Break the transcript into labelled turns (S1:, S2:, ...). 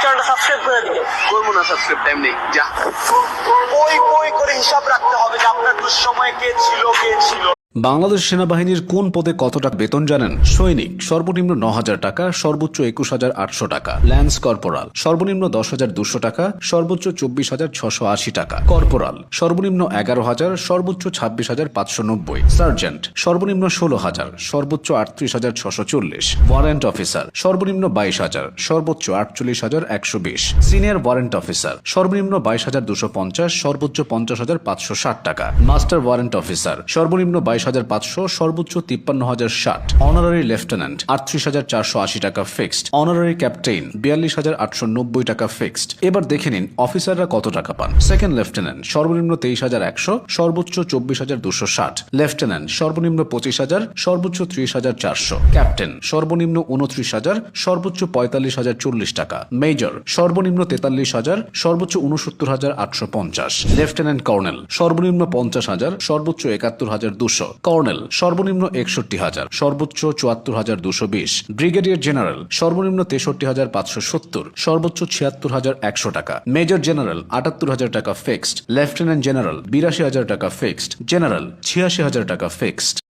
S1: চ্যানেলটা সাবস্ক্রাইব করে দিবে।
S2: করবো না সাবস্ক্রাইব, টাইম নেই, যা।
S1: ওই করে হিসাব রাখতে হবে যে আপনার দুঃসময়ে কে ছিল।
S3: বাংলাদেশ সেনাবাহিনীর কোন পদে কত টাকা বেতন জানেন? সৈনিক সর্বনিম্ন ৯,০০০ টাকা, সর্বোচ্চ ২১,৮০০ টাকা। ল্যান্স কর্পোরাল সর্বনিম্ন ১০,২০০ টাকা, সর্বোচ্চ ২৪,৬৮০ টাকা। কর্পোরাল সর্বনিম্ন ১১,০০০, সর্বোচ্চ ২৬,৫৯০। সার্জেন্ট সর্বনিম্ন ১৬,০০০, সর্বোচ্চ ৩৮,৬৪০। ওয়ারেন্ট অফিসার সর্বনিম্ন ২২,০০০, সর্বোচ্চ ৪৮,১২০। সিনিয়র ওয়ারেন্ট অফিসার সর্বনিম্ন ২২,২৫০, সর্বোচ্চ ৫০,৫৬০ টাকা। মাস্টার ওয়ারেন্ট অফিসার সর্বনিম্ন ২২,৫০০, সর্বোচ্চ ৫৩,০৬০। অনারারি লেফটেন্যান্ট ৩৮,৪৮০ টাকা ফিক্সড। অনারারি ক্যাপ্টেইন ৪২,৮৯০ টাকা ফিক্সড। এবার দেখে নিন অফিসাররা কত টাকা পান। সেকেন্ড লেফটেন্যান্ট সর্বনিম্ন ২৩,১০০, সর্বোচ্চ ২৪,২৬০। লেফটেন্যান্ট সর্বনিম্ন ২৫,০০০, সর্বোচ্চ ৩০,৪০০। ক্যাপ্টেন সর্বনিম্ন ২৯,০০০, সর্বোচ্চ ৪৫,০৪০ টাকা। মেজর সর্বনিম্ন ৪৩,০০০, সর্বোচ্চ ৬৯,৮৫০। লেফটেন্যান্ট কর্নেল সর্বনিম্ন ৫০,০০০, সর্বোচ্চ ৭১,২০০। কর্নেল সর্বনিম্ন ৬১,০০০, সর্বোচ্চ ৭৪,২২০। ব্রিগেডিয়ার জেনারেল সর্বনিম্ন ৬৩,৫৭০, সর্বোচ্চ ৭৬,১০০ টাকা। মেজর জেনারেল ৭৮,০০০ টাকা ফিক্সড। লেফটেন্যান্ট জেনারেল ৮২,০০০ টাকা ফিক্সড। জেনারেল ৮৬,০০০ টাকা ফিক্সড।